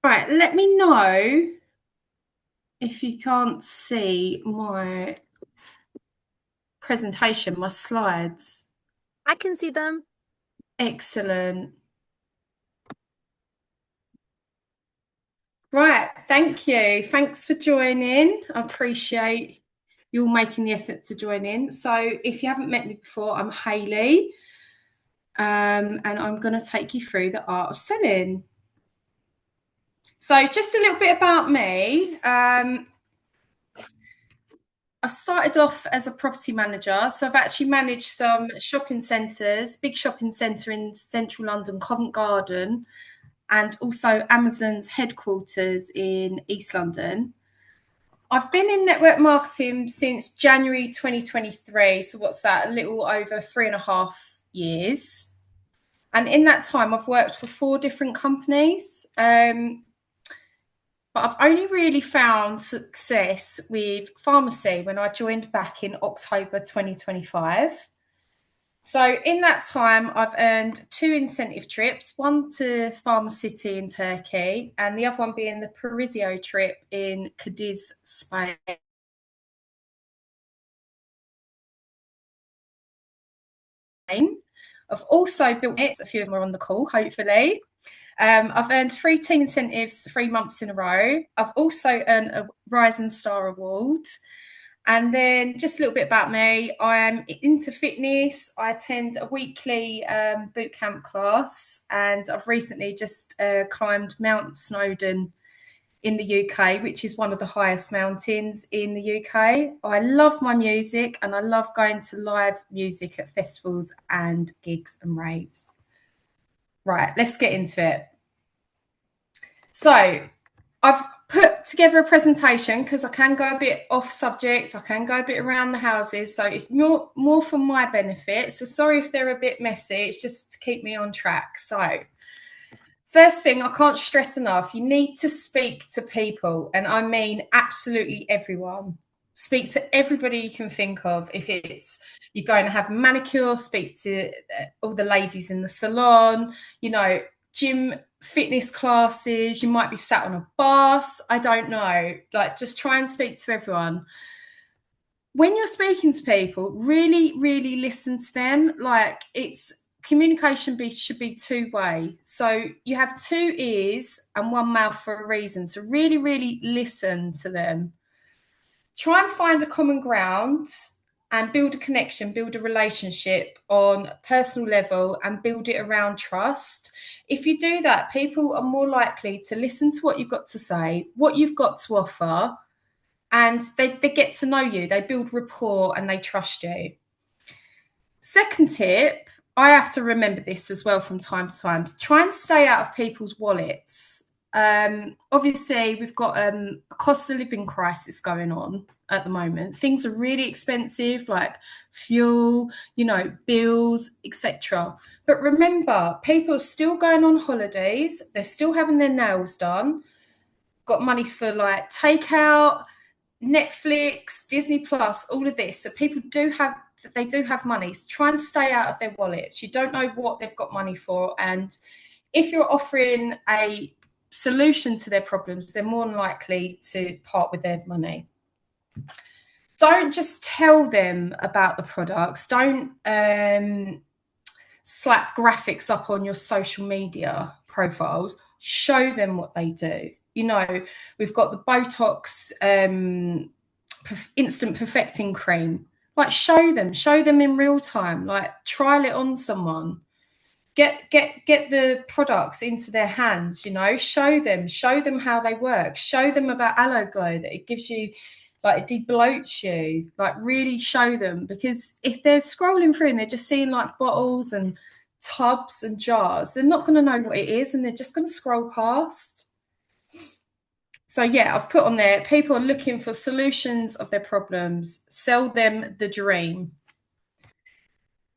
Right, let me know if you can't see my presentation, my slides. I can see them. Excellent. Right, thank you. Thanks for joining. I appreciate you all making the effort to join in. So, if you haven't met me before, I'm Hayley, and I'm going to take you through the art of selling. So, just a little bit about me. I started off as a property manager, so I've actually managed some shopping centres, big shopping centre in central London, Covent Garden, and also Amazon's headquarters in East London. I've been in network marketing since January 2023. So, what's that? A little over 3.5 years. And in that time, I've worked for four different companies. But I've only really found success with pharmacy when I joined back in October 2025. So in that time, I've earned two incentive trips, one to Pharma City in Turkey, and the other one being the Parisio trip in Cadiz, Spain. I've also built it, a few of them are on the call, hopefully. I've earned three team incentives 3 months in a row. I've also earned a Rising Star Award. And then just a little bit about me. I am into fitness. I attend a weekly boot camp class, and I've recently just climbed Mount Snowdon in the UK, which is one of the highest mountains in the UK. I love my music and I love going to live music at festivals and gigs and raves. Right, let's get into it. So, I've put together a presentation because I can go a bit off subject, I can go a bit around the houses, so it's more for my benefit. So sorry if they're a bit messy, it's just to keep me on track. So first thing, I can't stress enough, you need to speak to people, and I mean absolutely everyone. Speak to everybody you can think of. If it's you're going to have a manicure, speak to all the ladies in the salon, gym fitness classes, you might be sat on a bus, I don't know. Like, just try and speak to everyone. When you're speaking to people, really, really listen to them. Like, it's communication should be two-way. So you have two ears and one mouth for a reason. So really, really listen to them. Try and find a common ground and build a connection, build a relationship on a personal level and build it around trust. If you do that, people are more likely to listen to what you've got to say, what you've got to offer, and they get to know you, they build rapport and they trust you. Second tip, I have to remember this as well from time to time. Try and stay out of people's wallets. Obviously, we've got a cost of living crisis going on at the moment. Things are really expensive, like fuel, bills, etc. But remember, people are still going on holidays. They're still having their nails done. Got money for like takeout, Netflix, Disney Plus, all of this. So people do have money. So try and stay out of their wallets. You don't know what they've got money for, and if you're offering a solution to their problems, they're more than likely to part with their money. Don't just tell them about the products. Don't slap graphics up on your social media profiles. Show them what they do. We've got the Botox instant perfecting cream. Like, show them in real time. Like, trial it on someone. Get the products into their hands. Show them how they work. Show them about Aloe Glow, that it gives you, like, it debloats you. Like, really show them, because if they're scrolling through and they're just seeing like bottles and tubs and jars, they're not going to know what it is and they're just going to scroll past. So yeah, I've put on there, people are looking for solutions of their problems. Sell them the dream.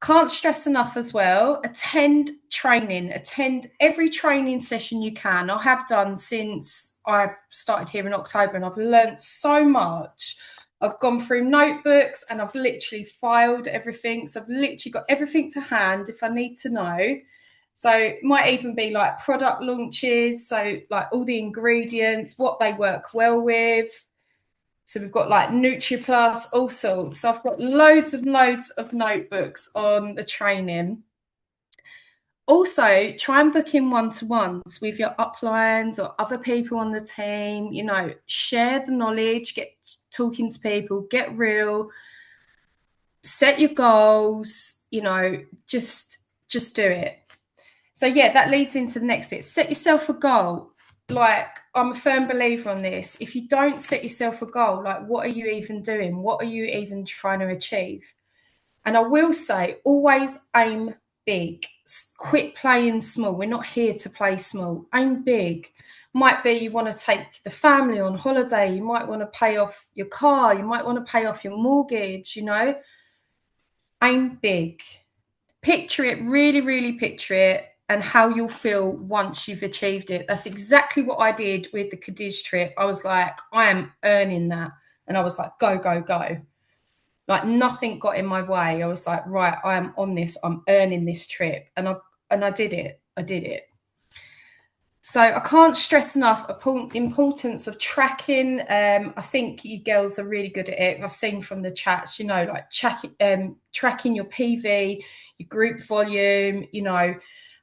Can't stress enough as well, attend training, attend every training session you can. I have done since I've started here in October, and I've learned so much. I've gone through notebooks and I've literally filed everything. So I've literally got everything to hand if I need to know. So it might even be like product launches, so like all the ingredients, what they work well with. So we've got like NutriPlus, all sorts. So I've got loads of notebooks on the training. Also, try and book in one-to-ones with your uplines or other people on the team. You know, share the knowledge, get talking to people, get real, set your goals. You know, just do it. So yeah, that leads into the next bit. Set yourself a goal. Like, I'm a firm believer on this. If you don't set yourself a goal, like, what are you even doing? What are you even trying to achieve? And I will say, always aim big. Quit playing small. We're not here to play small. Aim big. Might be you want to take the family on holiday. You might want to pay off your car. You might want to pay off your mortgage, you know. Aim big. Picture it, really, really picture it, and how you'll feel once you've achieved it. That's exactly what I did with the Cadiz trip. I was like, I am earning that. And I was like, go, go, go. Like, nothing got in my way. I was like, right, I am on this. I'm earning this trip. And I did it. I did it. So I can't stress enough the importance of tracking. I think you girls are really good at it. I've seen from the chats, you know, like tracking your PV, your group volume, you know.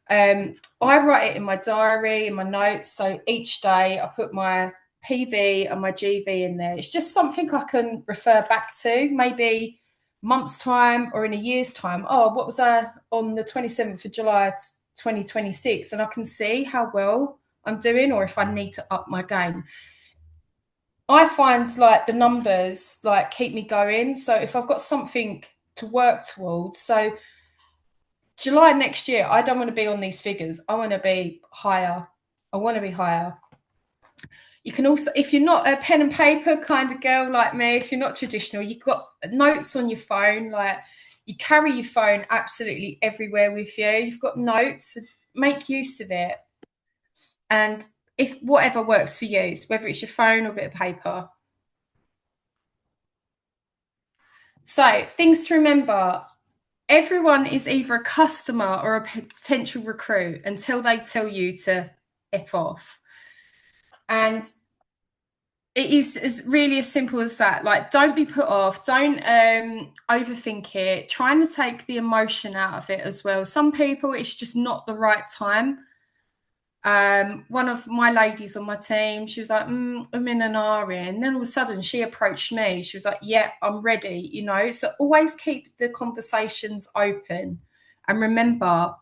I write it in my diary, in my notes. So each day I put my PV and my GV in there. It's just something I can refer back to, maybe month's time or in a year's time. Oh, what was I on the 27th of July 2026? And I can see how well I'm doing, or if I need to up my game. I find like the numbers like keep me going. So if I've got something to work towards, so July next year, I don't want to be on these figures. I want to be higher. I want to be higher. You can also, if you're not a pen and paper kind of girl like me, if you're not traditional, you've got notes on your phone. Like, you carry your phone absolutely everywhere with you. You've got notes. Make use of it. And if whatever works for you, whether it's your phone or a bit of paper. So, things to remember: everyone is either a customer or a potential recruit until they tell you to F off. And it is as really as simple as that. Like, don't be put off. Don't overthink it. Trying to take the emotion out of it as well. Some people, it's just not the right time. One of my ladies on my team, she was like, I'm in an RE. And then all of a sudden she approached me. She was like, yeah, I'm ready, you know. So always keep the conversations open. And remember,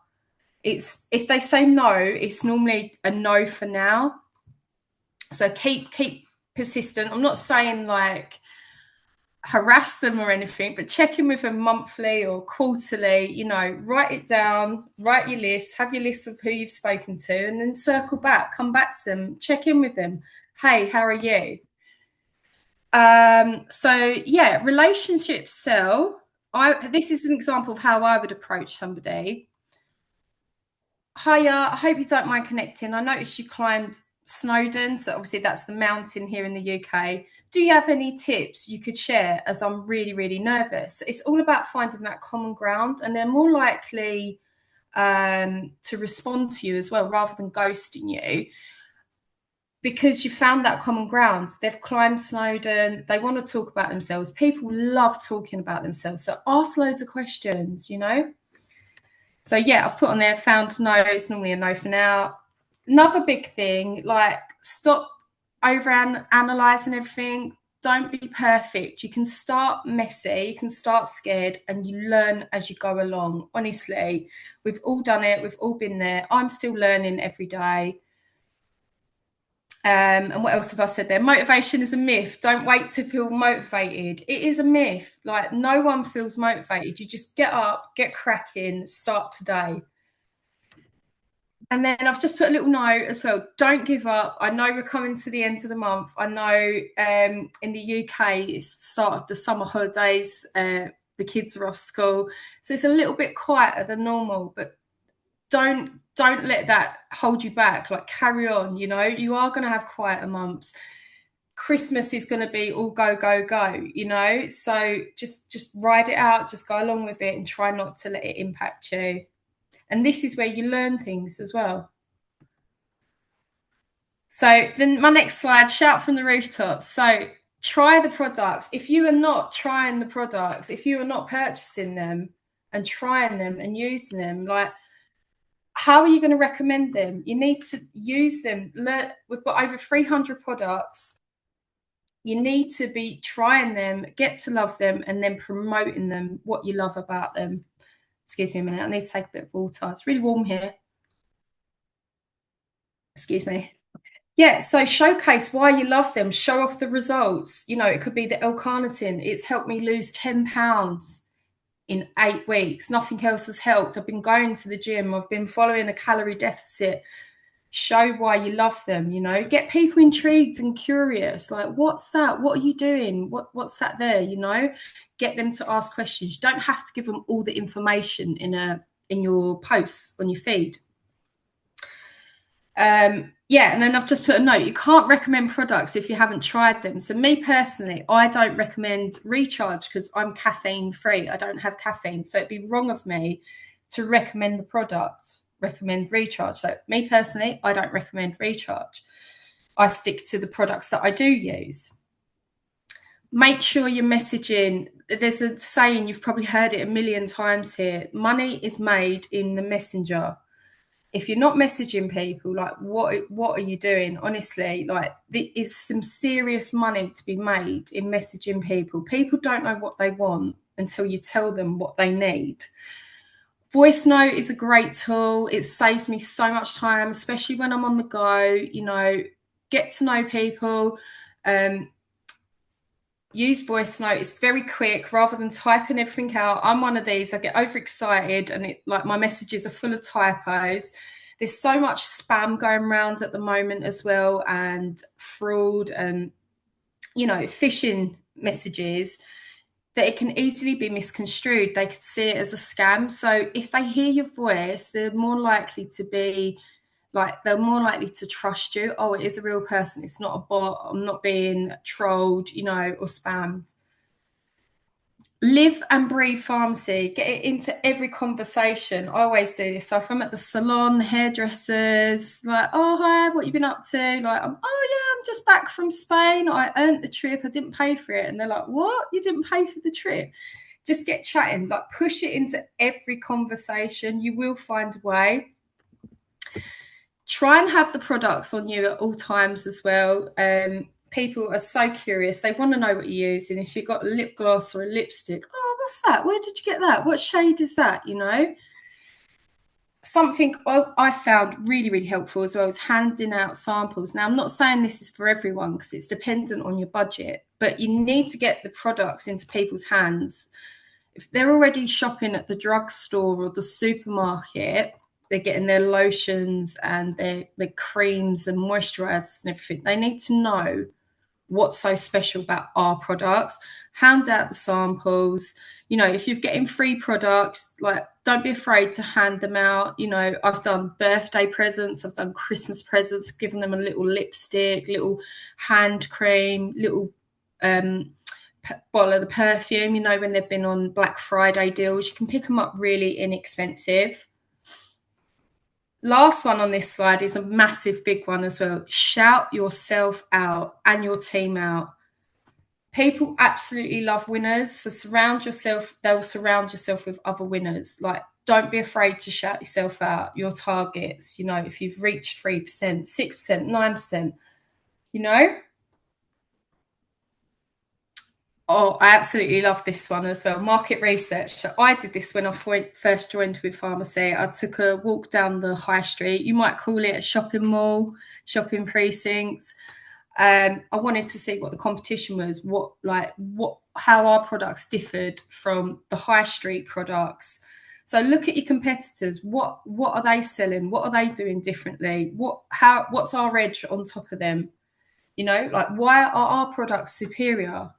it's if they say no, it's normally a no for now. So keep persistent. I'm not saying like harass them or anything, but check in with them monthly or quarterly. You know, write it down, write your list, have your list of who you've spoken to, and then circle back, come back to them, check in with them. Hey, how are you? So yeah, relationships sell. This is an example of how I would approach somebody. Hiya, I hope you don't mind connecting. I noticed you climbed Snowdon, so obviously that's the mountain here in the UK. Do you have any tips you could share, as I'm really, really nervous? It's all about finding that common ground, and they're more likely to respond to you as well, rather than ghosting you, because you found that common ground. They've climbed Snowdon. They want to talk about themselves. People love talking about themselves. So ask loads of questions, you know? So yeah, I've put on there, found to know. It's normally a no for now. Another big thing, like, stop over analyzing everything. Don't be perfect. You can start messy, you can start scared, and you learn as you go along. Honestly, we've all done it. We've all been there. I'm still learning every day. And what else have I said there? Motivation is a myth. Don't wait to feel motivated. It is a myth. Like, no one feels motivated. You just get up, get cracking, start today. And then I've just put a little note as well. Don't give up. I know we're coming to the end of the month. I know in the UK it's the start of the summer holidays. The kids are off school, so it's a little bit quieter than normal. But don't let that hold you back. Like, carry on. You know, you are going to have quieter months. Christmas is going to be all go go go. You know, so just ride it out. Just go along with it and try not to let it impact you. And this is where you learn things as well. So then my next slide, shout from the rooftops. So try the products. If you are not trying the products, if you are not purchasing them and trying them and using them, like, how are you going to recommend them? You need to use them. We've got over 300 products. You need to be trying them, get to love them, and then promoting them, what you love about them. Excuse me a minute. I need to take a bit of water. It's really warm here. Excuse me. Yeah, so showcase why you love them, show off the results. You know, it could be the L-carnitine. It's helped me lose 10 pounds in 8 weeks. Nothing else has helped. I've been going to the gym. I've been following a calorie deficit. Show why you love them, you know, get people intrigued and curious. Like, what's that? What are you doing? What's that there? You know, get them to ask questions. You don't have to give them all the information in your posts on your feed. Yeah, and then I've just put a note. You can't recommend products if you haven't tried them. So me personally, I don't recommend Recharge because I'm caffeine free. I don't have caffeine. So it'd be wrong of me to recommend the product, recommend Recharge. So me personally, I don't recommend Recharge. I stick to the products that I do use. Make sure you're messaging. There's a saying, you've probably heard it a million times here. Money is made in the messenger. If you're not messaging people, like, what are you doing? Honestly, like, there is some serious money to be made in messaging people. People don't know what they want until you tell them what they need. Voice note is a great tool. It saves me so much time, especially when I'm on the go. You know, get to know people. Use voice note. It's very quick rather than typing everything out. I'm one of these. I get overexcited and my messages are full of typos. There's so much spam going around at the moment as well, and fraud and, you know, phishing messages, that it can easily be misconstrued. They could see it as a scam. So if they hear your voice, they're more likely to trust you. Oh, it is a real person. It's not a bot. I'm not being trolled, you know, or spammed. Live and breathe pharmacy. Get it into every conversation. I always do this. So if I'm at the salon, the hairdressers, like, oh, hi, what you been up to? Like, oh, yeah, I'm just back from Spain. I earned the trip. I didn't pay for it. And they're like, what? You didn't pay for the trip? Just get chatting. Like, push it into every conversation. You will find a way. Try and have the products on you at all times as well. People are so curious. They want to know what you use. And if you've got a lip gloss or a lipstick, oh, what's that? Where did you get that? What shade is that? You know? Something I found really, really helpful as well is handing out samples. Now, I'm not saying this is for everyone because it's dependent on your budget, but you need to get the products into people's hands. If they're already shopping at the drugstore or the supermarket, they're getting their lotions and their creams and moisturizers and everything. They need to know what's so special about our products. Hand out the samples. You know, if you're getting free products, like, don't be afraid to hand them out. You know, I've done birthday presents, I've done Christmas presents, I've given them a little lipstick, little hand cream, little bottle of the perfume. You know, when they've been on Black Friday deals, you can pick them up really inexpensive. Last one on this slide is a massive big one as well. Shout yourself out and your team out. People absolutely love winners. So they'll surround yourself with other winners. Like, don't be afraid to shout yourself out, your targets. You know, if you've reached 3%, 6%, 9%, you know. Oh, I absolutely love this one as well. Market research. So I did this when I first joined with pharmacy. I took a walk down the high street. You might call it a shopping mall, shopping precinct. I wanted to see what the competition was, how our products differed from the high street products. So look at your competitors. What are they selling? What are they doing differently? What's our edge on top of them? You know, like, why are our products superior?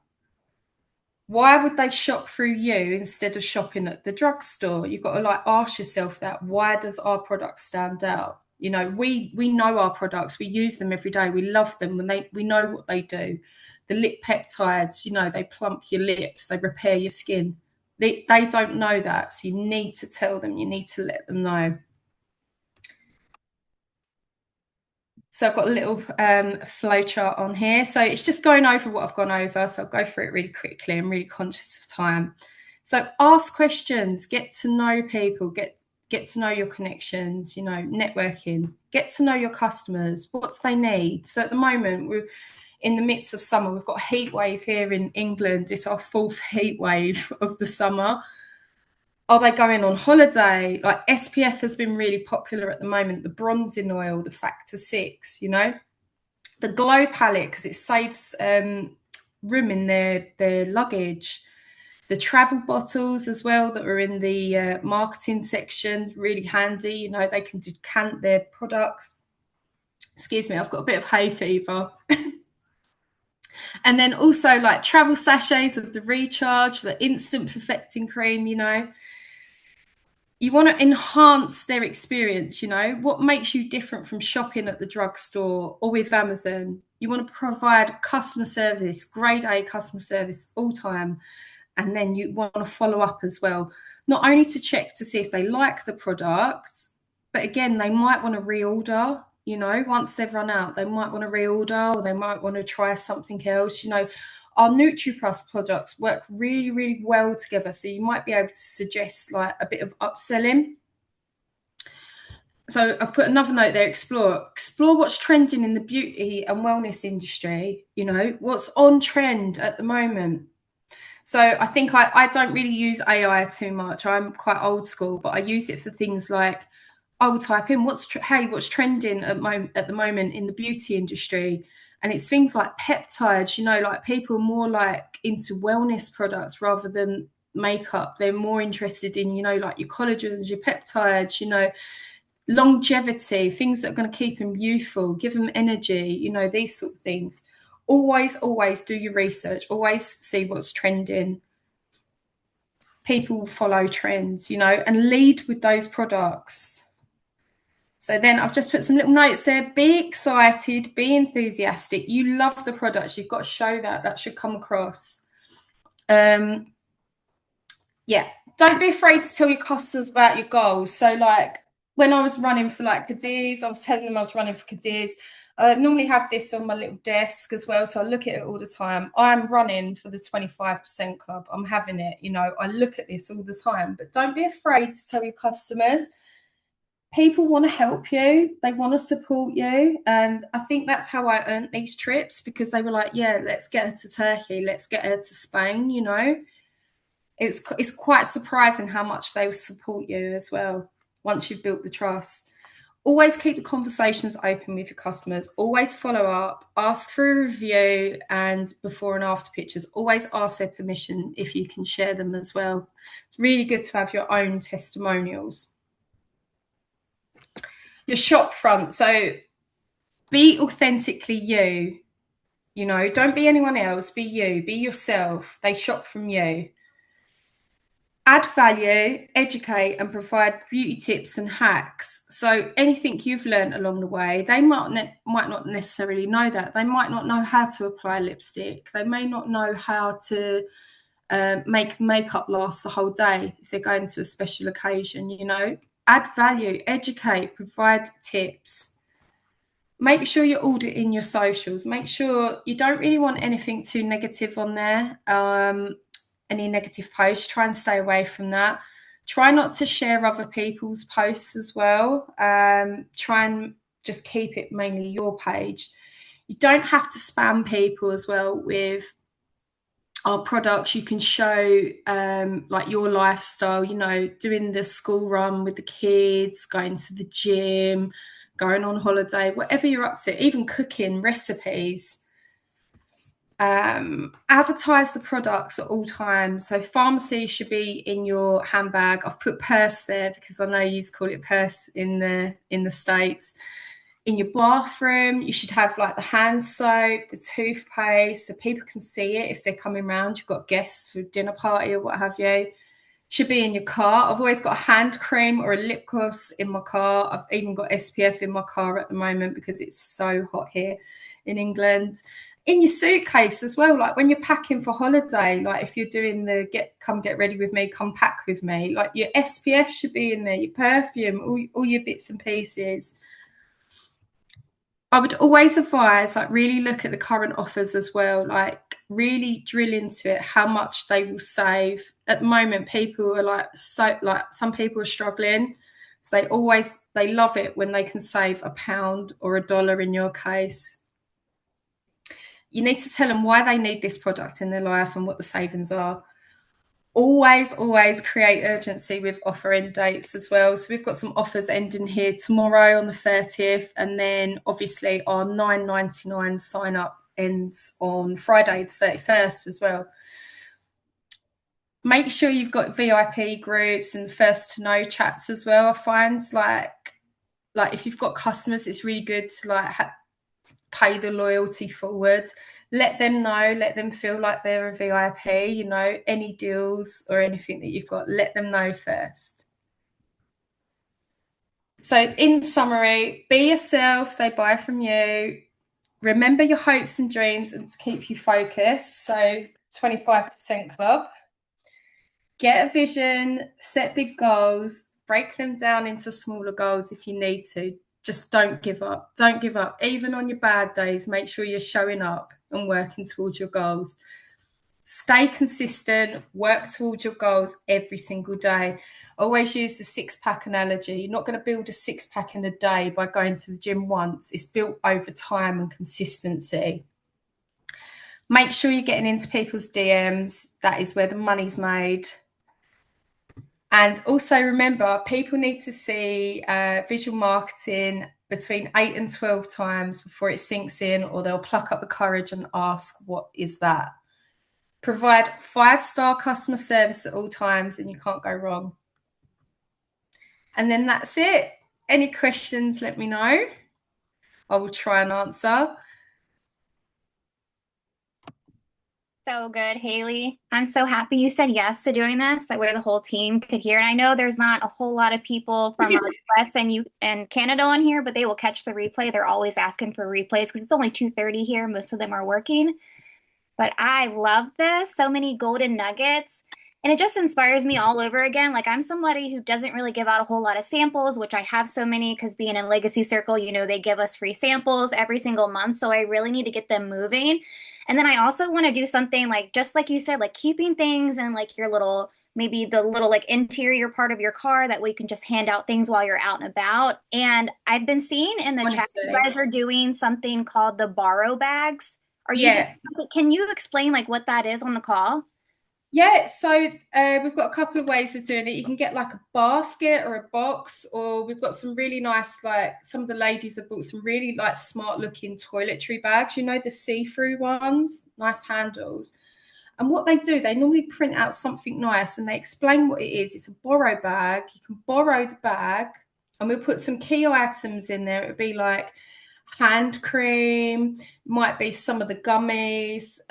Why would they shop through you instead of shopping at the drugstore? You've got to ask yourself that. Why does our product stand out? You know, we know our products. We use them every day. We love them when we know what they do. The lip peptides, you know, they plump your lips, they repair your skin. They don't know that, so you need to tell them, you need to let them know. So I've got a little flow chart on here. So it's just going over what I've gone over. So I'll go through it really quickly. I'm really conscious of time. So ask questions, get to know people, get to know your connections, you know, networking, get to know your customers, what do they need. So at the moment, we're in the midst of summer. We've got a heat wave here in England. It's our 4th heat wave of the summer. Are they going on holiday? Like SPF has been really popular at the moment, the bronzing oil, the factor 6, you know, the glow palette, because it saves room in their luggage, the travel bottles as well that are in the marketing section, really handy, you know, they can decant their products. Excuse me, I've got a bit of hay fever. And then also like travel sachets of the recharge, the instant perfecting cream, you know. You want to enhance their experience, you know. What makes you different from shopping at the drugstore or with Amazon? You want to provide customer service, grade A customer service all time. And then you want to follow up as well, not only to check to see if they like the product, but again, they might want to reorder, you know, once they've run out, they might want to reorder, or they might want to try something else, you know. Our NutriPlus products work really, really well together. So you might be able to suggest like a bit of upselling. So I've put another note there, explore what's trending in the beauty and wellness industry, you know, what's on trend at the moment. So I think I don't really use AI too much. I'm quite old school, but I use it for things like I will type in what's trending at the moment in the beauty industry, and it's things like peptides. You know, like people are more like into wellness products rather than makeup. They're more interested in, you know, like your collagens, your peptides. You know, longevity, things that are going to keep them youthful, give them energy. You know, these sort of things. Always do your research. Always see what's trending. People will follow trends, you know, and lead with those products. So then I've just put some little notes there. Be excited, be enthusiastic. You love the products. You've got to show that. That should come across. Yeah, don't be afraid to tell your customers about your goals. So like when I was running for like Cadiz, I was telling them I was running for Cadiz. I normally have this on my little desk as well, so I look at it all the time. I'm running for the 25% club. I'm having it, you know, I look at this all the time. But don't be afraid to tell your customers. People want to help you. They want to support you. And I think that's how I earned these trips, because they were like, yeah, let's get her to Turkey. Let's get her to Spain, you know. It's quite surprising how much they will support you as well once you've built the trust. Always keep the conversations open with your customers. Always follow up, ask for a review, and before and after pictures. Always ask their permission if you can share them as well. It's really good to have your own testimonials. Your shop front. So be authentically you. You know, don't be anyone else. Be you. Be yourself. They shop from you. Add value, educate, and provide beauty tips and hacks. So anything you've learned along the way, they might not necessarily know that. They might not know how to apply lipstick. They may not know how to make makeup last the whole day if they're going to a special occasion, you know. Add value, educate, provide tips. Make sure you're auditing your socials. Make sure you don't really want anything too negative on there. Any negative posts, try and stay away from that. Try not to share other people's posts as well. Try and just keep it mainly your page. You don't have to spam people as well with our products. You can show like your lifestyle, you know, doing the school run with the kids, going to the gym, going on holiday, whatever you're up to, even cooking, recipes. Advertise the products at all times. So pharmacy should be in your handbag. I've put purse there because I know you call it purse in the States. In your bathroom, you should have like the hand soap, the toothpaste, so people can see it if they're coming around. You've got guests for dinner party or what have you. Should be in your car. I've always got a hand cream or a lip gloss in my car. I've even got SPF in my car at the moment because it's so hot here in England. In your suitcase as well, like when you're packing for holiday, like if you're doing the get ready with me, come pack with me, like your SPF should be in there, your perfume, all your bits and pieces. I would always advise, like, really look at the current offers as well. Like, really drill into it, how much they will save. At the moment, people are like some people are struggling. So they love it when they can save £1 or $1 in your case. You need to tell them why they need this product in their life and what the savings are. Always create urgency with offer end dates as well. So we've got some offers ending here tomorrow on the 30th, and then obviously our £9.99 sign up ends on Friday the 31st as well. Make sure you've got VIP groups and first to know chats as well. I find like if you've got customers, it's really good to pay the loyalty forward. Let them know, let them feel like they're a VIP, you know, any deals or anything that you've got, let them know first. So, in summary, be yourself, they buy from you. Remember your hopes and dreams and to keep you focused. So, 25% club. Get a vision, set big goals, break them down into smaller goals if you need to. Just don't give up. Don't give up. Even on your bad days, make sure you're showing up and working towards your goals. Stay consistent, work towards your goals every single day. Always use the 6-pack analogy. You're not going to build a 6-pack in a day by going to the gym once. It's built over time and consistency. Make sure you're getting into people's DMs. That is where the money's made. And also remember, people need to see visual marketing between 8 and 12 times before it sinks in, or they'll pluck up the courage and ask, what is that? Provide 5-star customer service at all times and you can't go wrong. And then that's it. Any questions, let me know. I will try and answer. So good, Haley. I'm so happy you said yes to doing this. That way the whole team could hear. And I know there's not a whole lot of people from US and Canada on here, but they will catch the replay. They're always asking for replays because it's only 2:30 here. Most of them are working. But I love this. So many golden nuggets. And it just inspires me all over again. Like I'm somebody who doesn't really give out a whole lot of samples, which I have so many because being in Legacy Circle, you know, they give us free samples every single month. So I really need to get them moving. And then I also want to do something like, just like you said, like keeping things in like your little, maybe the little like interior part of your car that way you can just hand out things while you're out and about. And I've been seeing in the chat, you Honestly. guys are doing something called the borrow bags. Are you, Yeah. can you explain like what that is on the call? Yeah, so we've got a couple of ways of doing it. You can get like a basket or a box, or we've got some really nice, like some of the ladies have bought some really like smart looking toiletry bags, you know, the see-through ones, nice handles. And what they do, they normally print out something nice and they explain what it is. It's a borrow bag. You can borrow the bag, and we'll put some key items in there. It would be like hand cream, might be some of the gummies,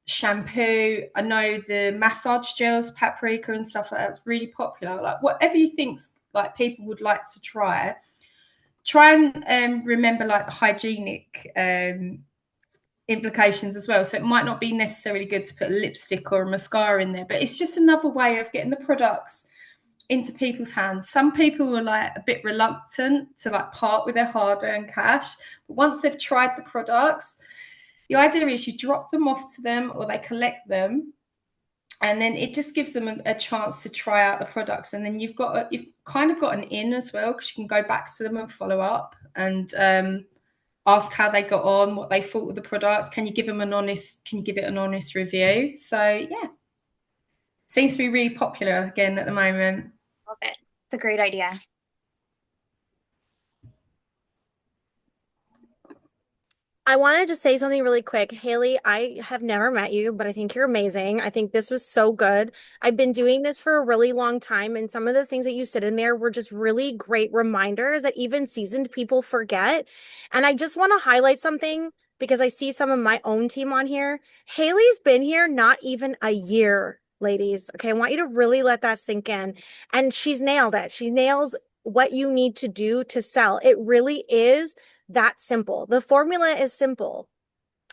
shampoo. I know the massage gels, paprika and stuff like that's really popular. Like whatever you think's like people would like to try. Try and remember like the hygienic implications as well. So it might not be necessarily good to put a lipstick or a mascara in there, but it's just another way of getting the products into people's hands. Some people are like a bit reluctant to like part with their hard-earned cash, but once they've tried the products, the idea is you drop them off to them or they collect them, and then it just gives them a chance to try out the products, and then you've kind of got an in as well because you can go back to them and follow up and ask how they got on, what they thought of the products. Can you give it an honest review? So yeah, seems to be really popular again at the moment. Love it. It's a great idea. I want to just say something really quick. Haley, I have never met you, but I think you're amazing. I think this was so good. I've been doing this for a really long time, and some of the things that you said in there were just really great reminders that even seasoned people forget. And I just want to highlight something because I see some of my own team on here. Haley's been here not even a year. ladies. Okay, I want you to really let that sink in. And she's nailed it. She nails what you need to do to sell. It really is that simple. The formula is simple.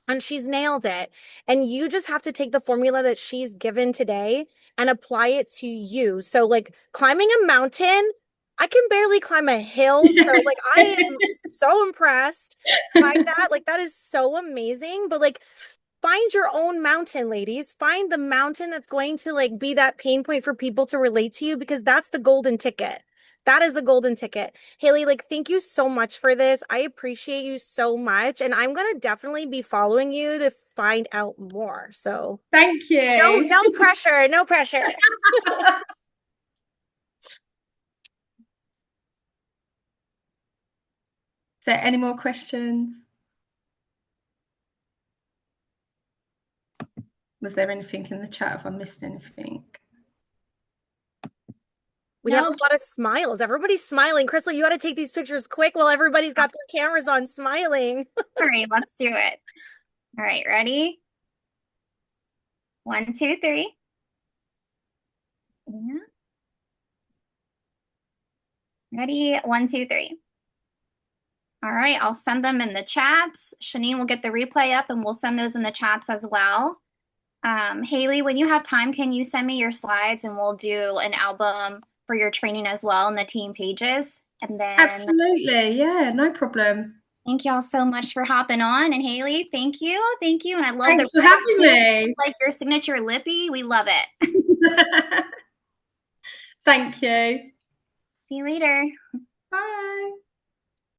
And she's nailed it. And you just have to take the formula that she's given today and apply it to you. So, like climbing a mountain, I can barely climb a hill. So, like, I am so impressed by that. Like, that is so amazing. But, like, find your own mountain, ladies. Find the mountain that's going to, like, be that pain point for people to relate to you because that's the golden ticket. That is the golden ticket. Hayley, like, thank you so much for this. I appreciate you so much. And I'm going to definitely be following you to find out more. So thank you. No pressure. No pressure. So any more questions? Was there anything in the chat? Have I missed anything? We have a lot of smiles. Everybody's smiling. Crystal, you got to take these pictures quick while everybody's got their cameras on smiling. All right, let's do it. All right, ready? 1, 2, 3. Yeah. Ready? 1, 2, 3. All right, I'll send them in the chats. Shanine will get the replay up and we'll send those in the chats as well. Hayley, when you have time, can you send me your slides and we'll do an album for your training as well in the team pages? And then absolutely, yeah, no problem. Thank y'all so much for hopping on. And Hayley, thank you. And I love Thanks for having me. Like your signature lippy. We love it. Thank you. See you later. Bye.